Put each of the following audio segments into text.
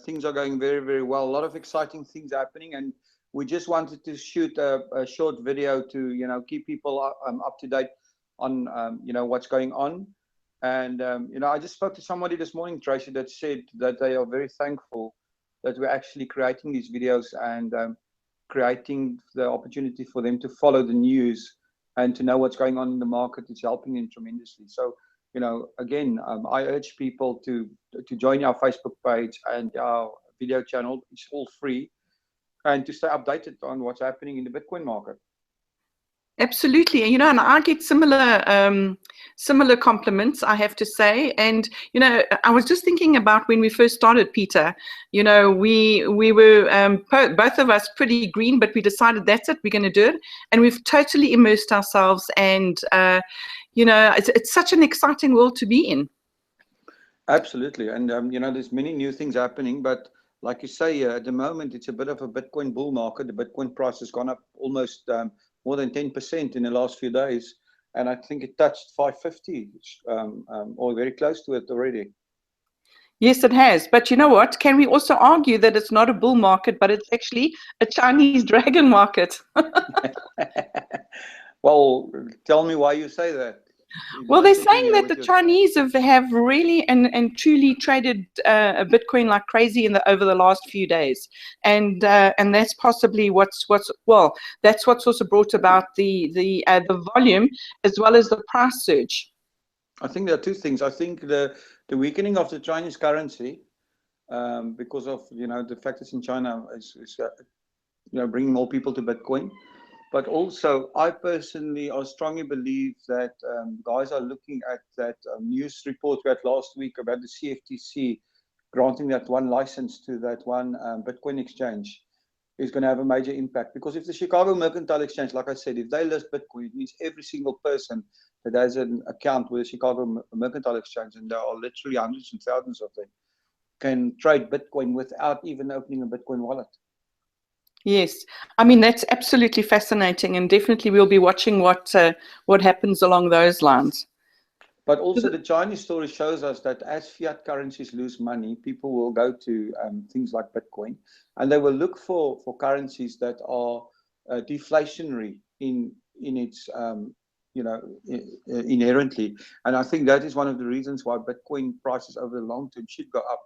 things are going very, very well. A lot of exciting things happening, and we just wanted to shoot a short video to, keep people up to date on, what's going on. And, I just spoke to somebody this morning, Tracy, that said that they are very thankful that we're actually creating these videos and creating the opportunity for them to follow the news and to know what's going on in the market. It's helping them tremendously. So, again, I urge people to join our Facebook page and our video channel. It's all free, and to stay updated on what's happening in the Bitcoin market. Absolutely. And I get similar compliments, I have to say. And I was just thinking about when we first started, Peter. We were both of us pretty green, but we decided that's it, we're going to do it, and we've totally immersed ourselves. And it's such an exciting world to be in. Absolutely. And there's many new things happening, but like you say, at the moment it's a bit of a Bitcoin bull market. The Bitcoin price has gone up almost more than 10% in the last few days, and I think it touched 550 or very close to it already. Yes, it has. But you know what? Can we also argue that it's not a bull market, but it's actually a Chinese dragon market? Well, tell me why you say that. Well, they're saying that the Chinese have really and truly traded Bitcoin like crazy over the last few days, and that's possibly that's what's also brought about the volume as well as the price surge. I think there are two things. I think the weakening of the Chinese currency, because of the fact it's in China, is bringing more people to Bitcoin. But also, I personally, I strongly believe that guys are looking at that news report we had last week about the CFTC granting that one license to that one Bitcoin exchange is going to have a major impact. Because if the Chicago Mercantile Exchange, like I said, if they list Bitcoin, it means every single person that has an account with the Chicago Mercantile Exchange, and there are literally hundreds and thousands of them, can trade Bitcoin without even opening a Bitcoin wallet. Yes, I mean, that's absolutely fascinating, and definitely we'll be watching what happens along those lines. But also the Chinese story shows us that as fiat currencies lose money, people will go to things like Bitcoin, and they will look for currencies that are deflationary in its inherently. And I think that is one of the reasons why Bitcoin prices over the long term should go up,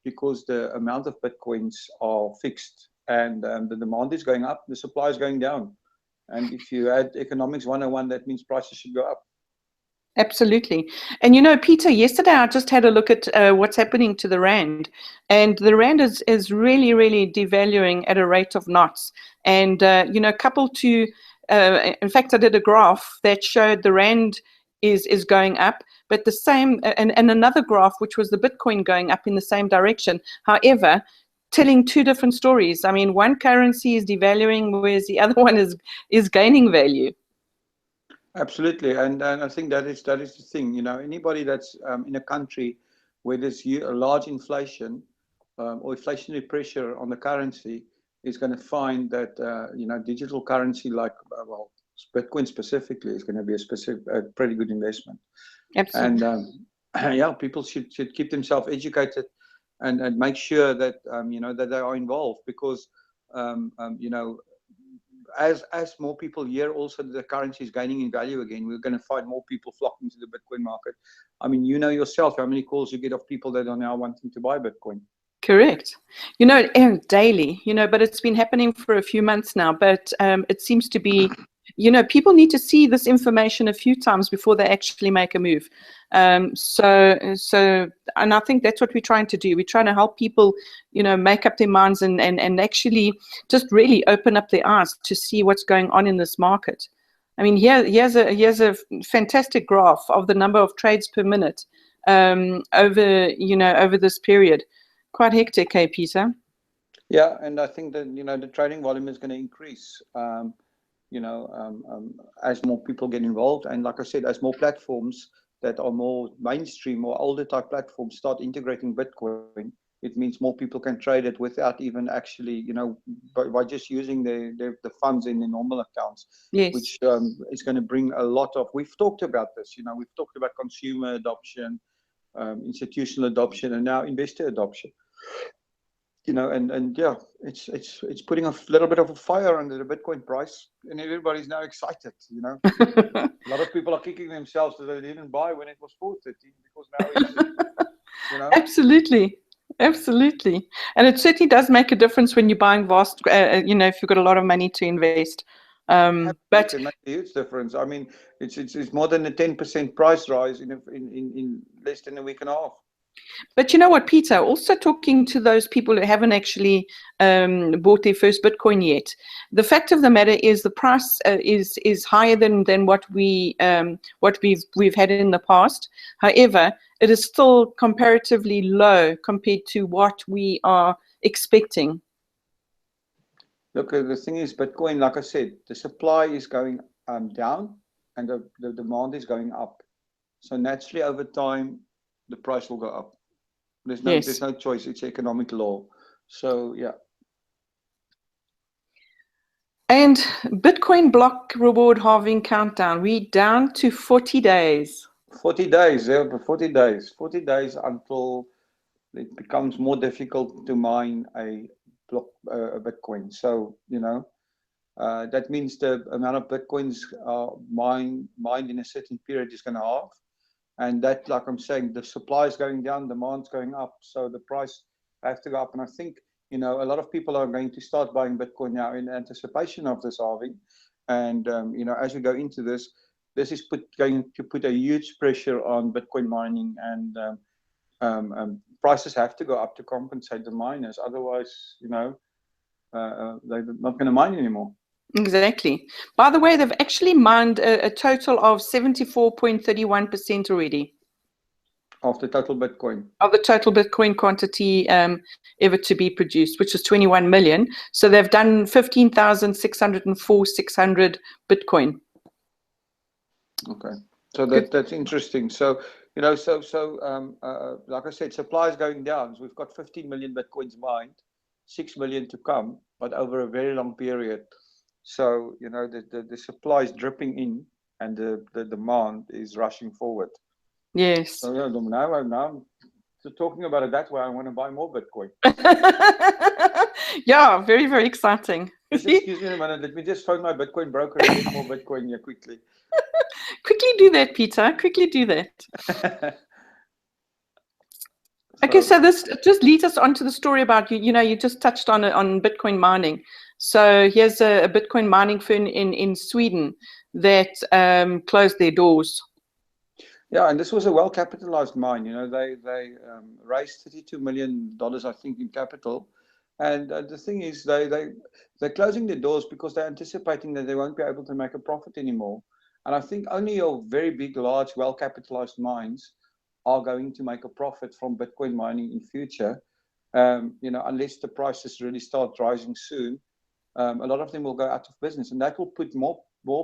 because the amount of Bitcoins are fixed. And the demand is going up, the supply is going down. And if you add economics 101, that means prices should go up. Absolutely. And Peter, yesterday I just had a look at what's happening to the Rand. And the Rand is really, really devaluing at a rate of knots. And, coupled to, in fact, I did a graph that showed the Rand is going up, but the same, and another graph, which was the Bitcoin going up in the same direction. However, telling two different stories. I mean, one currency is devaluing, whereas the other one is gaining value. Absolutely, and I think that is the thing. Anybody that's in a country where there's a large inflation or inflationary pressure on the currency is going to find that digital currency like Bitcoin specifically is going to be a pretty good investment. Absolutely. And people should keep themselves educated. And make sure that that they are involved, because as more people hear also that the currency is gaining in value again, we're going to find more people flocking to the Bitcoin market. I mean, yourself how many calls you get of people that are now wanting to buy Bitcoin. Correct. Daily. But it's been happening for a few months now. But it seems to be. People need to see this information a few times before they actually make a move. So, and I think that's what we're trying to do. We're trying to help people, make up their minds and actually just really open up their eyes to see what's going on in this market. I mean, here's a fantastic graph of the number of trades per minute over this period. Quite hectic, Peter? Yeah, and I think that the trading volume is going to increase. As more people get involved, and like I said, as more platforms that are more mainstream or older type platforms start integrating Bitcoin, it means more people can trade it without even actually, by just using the funds in the normal accounts. Yes. Which is going to bring a lot of. We've talked about this. We've talked about consumer adoption, institutional adoption, and now investor adoption. you know, and yeah, it's putting a little bit of a fire under the Bitcoin price, and everybody's now excited. You know, a lot of people are kicking themselves that they didn't buy when it was 430 because now it's, you know. Absolutely. Absolutely. And it certainly does make a difference when you're buying vast, you know, if you've got a lot of money to invest. But It makes a huge difference. I mean, it's more than a 10% price rise in less than a week and a half. But you know what, Peter, also talking to those people who haven't actually bought their first Bitcoin yet, the fact of the matter is the price is higher than what we've had in the past. However, it is still comparatively low compared to what we are expecting. Look, the thing is, Bitcoin, like I said, the supply is going down and the demand is going up. So naturally, over time, the price will go up. There's no choice. It's economic law. So yeah. And Bitcoin block reward halving countdown. We're down to 40 days. 40 days, yeah, 40 days. 40 days until it becomes more difficult to mine a block a Bitcoin. So you know. That means the amount of Bitcoins mined in a certain period is going to halve. And that, like I'm saying, the supply is going down, demand's going up. So the price has to go up. And I think, you know, a lot of people are going to start buying Bitcoin now in anticipation of this halving. And, you know, as we go into this, this is going to put a huge pressure on Bitcoin mining, and prices have to go up to compensate the miners. Otherwise, you know, they're not going to mine anymore. Exactly. By the way, they've actually mined a total of 74.31% already. Of the total Bitcoin. Of the total Bitcoin quantity ever to be produced, which is 21 million. So they've done 15,604,600 Bitcoin. Okay. So that's interesting. So, you know, like I said, supply is going down. So we've got 15 million Bitcoins mined, 6 million to come, but over a very long period. So, you know, the supply is dripping in and the demand is rushing forward. Yes. So yeah, now I'm talking about it that way. I want to buy more Bitcoin. Yeah, very, very exciting. Just excuse me a minute. Let me just phone my Bitcoin broker and get more Bitcoin here quickly. Quickly do that, Peter. Quickly do that. Okay, so this just leads us on to the story about you. You know, you just touched on Bitcoin mining. So here's a Bitcoin mining firm in Sweden that closed their doors. Yeah, and this was a well-capitalized mine. You know, they raised $32 million, I think, in capital. And the thing is, they're closing their doors because they're anticipating that they won't be able to make a profit anymore. And I think only your very big, large, well-capitalized mines are going to make a profit from Bitcoin mining in future. You know, unless the prices really start rising soon, a lot of them will go out of business, and that will put more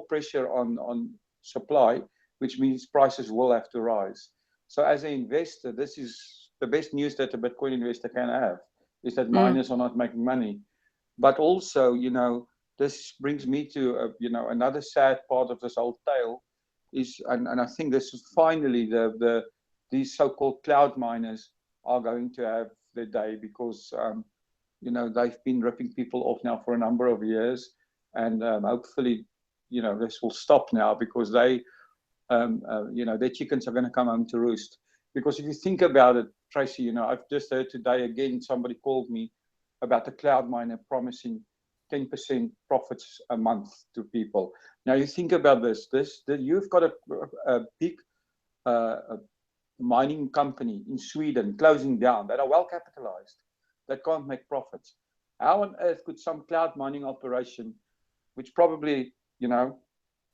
pressure on supply, which means prices will have to rise. So as an investor, this is the best news that a Bitcoin investor can have, is that miners are not making money. But also, you know, this brings me to, you know, another sad part of this whole tale is, and I think this is finally these so-called cloud miners are going to have their day, because, you know, they've been ripping people off now for a number of years. And hopefully, you know, this will stop now, because they, you know, their chickens are going to come home to roost. Because if you think about it, Tracy, you know, I've just heard today again, somebody called me about the cloud miner promising 10% profits a month to people. Now you think about this, you've got a big mining company in Sweden closing down, that are well capitalized, that can't make profits. How on earth could some cloud mining operation, which probably, you know,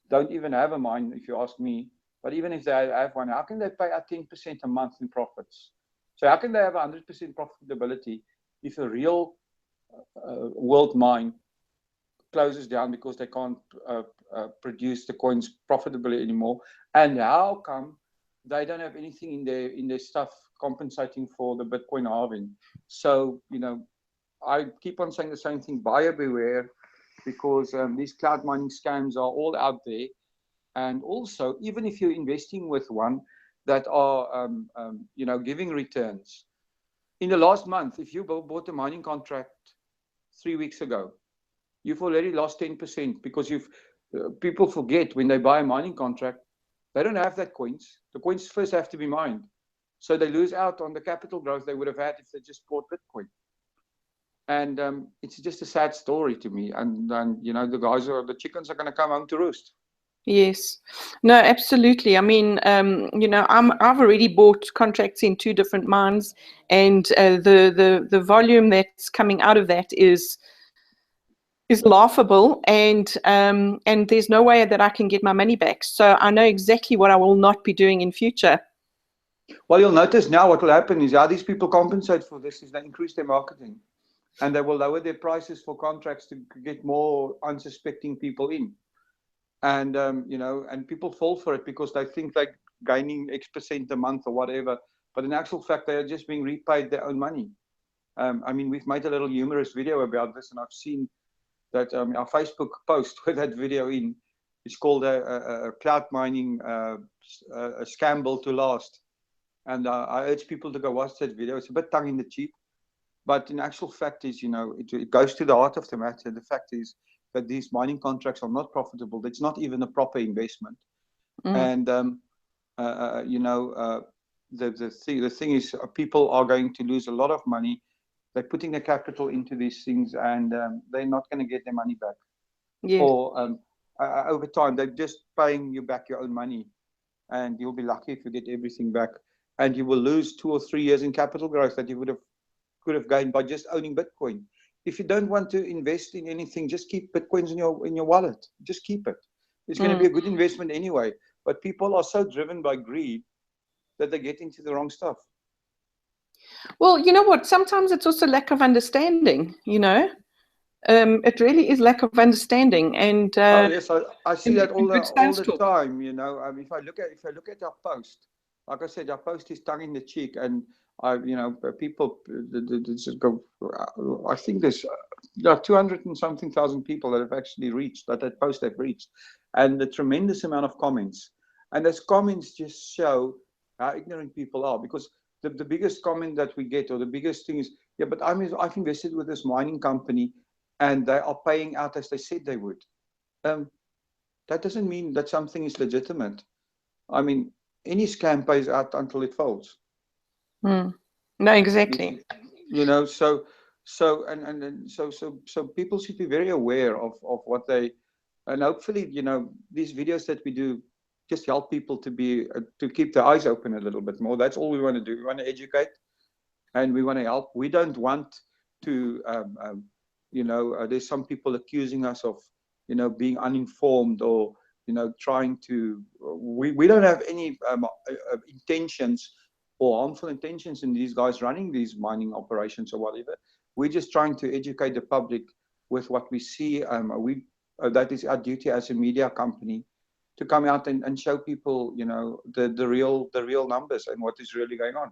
don't even have a mine, if you ask me, but even if they have one, how can they pay out 10% a month in profits? So how can they have 100% profitability if a real world mine closes down because they can't produce the coins profitably anymore? And how come they don't have anything in their stuff compensating for the Bitcoin halving? So, you know, I keep on saying the same thing: buyer beware, because these cloud mining scams are all out there. And also, even if you're investing with one that are, you know, giving returns, in the last month, if you bought a mining contract 3 weeks ago, you've already lost 10% because people forget when they buy a mining contract, they don't have that coins. The coins first have to be mined. So they lose out on the capital growth they would have had if they just bought Bitcoin. And it's just a sad story to me. And you know, the chickens are going to come home to roost. Yes, no, absolutely. I mean, you know, I've already bought contracts in 2 different mines, and the volume that's coming out of that is laughable, and there's no way that I can get my money back. So I know exactly what I will not be doing in future. Well, you'll notice now what will happen is how these people compensate for this is they increase their marketing, and they will lower their prices for contracts to get more unsuspecting people in. And you know, and people fall for it because they think they're gaining X% a month or whatever, but in actual fact they are just being repaid their own money. I mean, we've made a little humorous video about this, and I've seen that our Facebook post with that video in. It's called a cloud mining a scamble to last, and I urge people to go watch that video. It's a bit tongue in the cheek, but in actual fact is, you know, it goes to the heart of the matter. The fact is that these mining contracts are not profitable. It's not even a proper investment. And you know, the thing is, people are going to lose a lot of money. They're putting their capital into these things, and they're not going to get their money back. Yeah. Or over time, they're just paying you back your own money, and you'll be lucky if you get everything back. And you will lose 2 or 3 years in capital growth that you could have gained by just owning Bitcoin. If you don't want to invest in anything, just keep Bitcoins in your wallet. Just keep it. It's going to be a good investment anyway. But people are so driven by greed that they get into the wrong stuff. Well, you know what? Sometimes it's also lack of understanding, you know. It really is lack of understanding. And oh yes, I see that all the time. You know, if I look at our post, like I said, our post is tongue in the cheek, and you know, people just go. I think there's 200 and something thousand people that have actually reached that post they've reached, and a tremendous amount of comments. And those comments just show how ignorant people are, because the biggest comment that we get, or the biggest thing is, yeah, but I've invested with this mining company, and they are paying out as they said they would. That doesn't mean that something is legitimate. I mean, any scam pays out until it falls. No, exactly. You know, so people should be very aware of what they, and hopefully, you know, these videos that we do just help people to keep their eyes open a little bit more. That's all we want to do. We want to educate, and we want to help. We don't want to, you know, there's some people accusing us of, you know, being uninformed, or, you know, trying to, we don't have any intentions or harmful intentions in these guys running these mining operations or whatever. We're just trying to educate the public with what we see. That is our duty as a media company, to come out and show people, you know, the real numbers and what is really going on.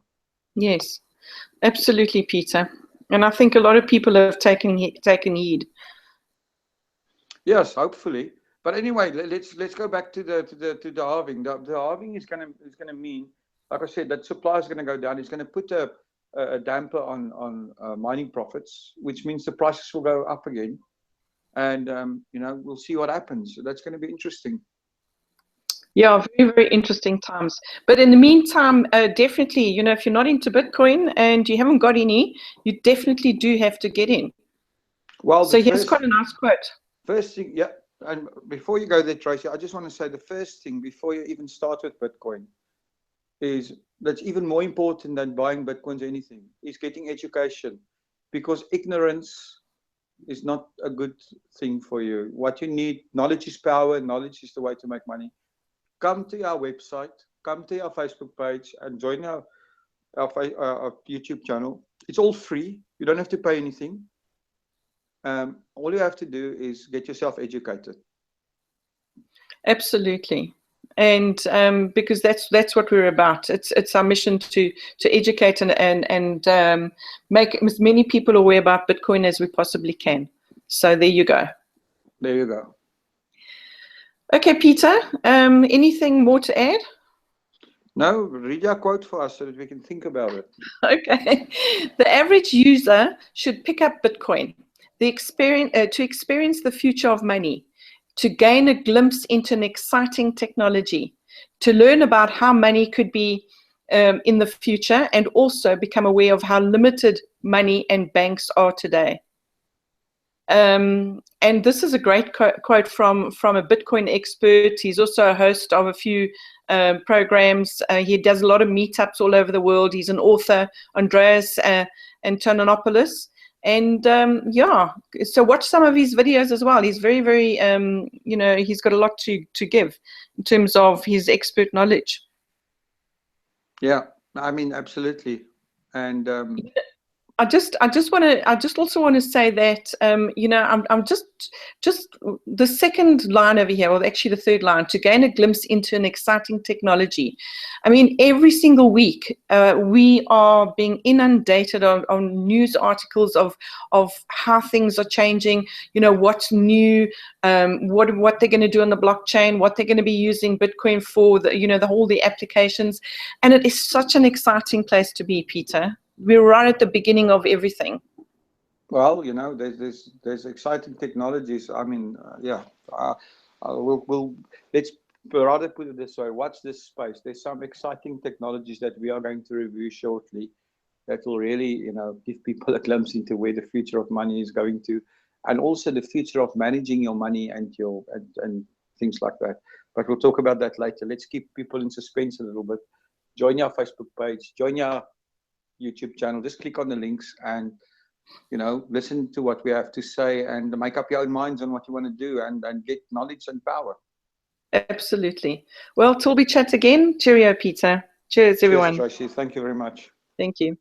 Yes, absolutely, Peter. And I think a lot of people have taken heed. Yes, hopefully. But anyway, let's go back to the halving. The halving is gonna mean, like I said, that supply is going to go down. It's going to put a damper on mining profits, which means the prices will go up again. And, you know, we'll see what happens. So that's going to be interesting. Yeah, very, very interesting times. But in the meantime, definitely, you know, if you're not into Bitcoin and you haven't got any, you definitely do have to get in. Well, so here's quite a nice quote. First thing, yeah. And before you go there, Tracy, I just want to say the first thing before you even start with Bitcoin, is that's even more important than buying Bitcoins or anything, is getting education, because ignorance is not a good thing for you. What you need, knowledge is power, knowledge is the way to make money. Come to our website, come to our Facebook page, and join our YouTube channel. It's all free. You don't have to pay anything. All you have to do is get yourself educated. Absolutely. And because that's what we're about. It's our mission to educate and make as many people aware about Bitcoin as we possibly can. So there you go. There you go. Okay, Peter. Anything more to add? No, read your quote for us so that we can think about it. Okay. The average user should pick up Bitcoin to experience the future of money, to gain a glimpse into an exciting technology, to learn about how money could be in the future, and also become aware of how limited money and banks are today. And this is a great quote from a Bitcoin expert. He's also a host of a few programs. He does a lot of meetups all over the world. He's an author, Andreas Antonopoulos. And yeah, so watch some of his videos as well. He's very, very, you know, he's got a lot to give in terms of his expert knowledge. Yeah, I mean, absolutely. And I just also want to say that you know, I'm just the second line over here, or actually the third line, to gain a glimpse into an exciting technology. I mean, every single week we are being inundated on news articles of how things are changing. You know, what's new, what they're going to do on the blockchain, what they're going to be using Bitcoin for, you know, all the applications, and it is such an exciting place to be, Peter. We're right at the beginning of everything. well, you know, there's exciting technologies. I mean, yeah, let's rather put it this way. Watch this space. There's some exciting technologies that we are going to review shortly that will really, you know, give people a glimpse into where the future of money is going to, and also the future of managing your money and and things like that. But we'll talk about that later. Let's keep people in suspense a little bit. Join our Facebook page. Join our YouTube channel. Just click on the links and, you know, listen to what we have to say and make up your own minds on what you want to do and get knowledge and power. Absolutely. Well, till we chat again. Cheerio, Peter. Cheers, everyone. Cheers, Tracy. Thank you very much. Thank you.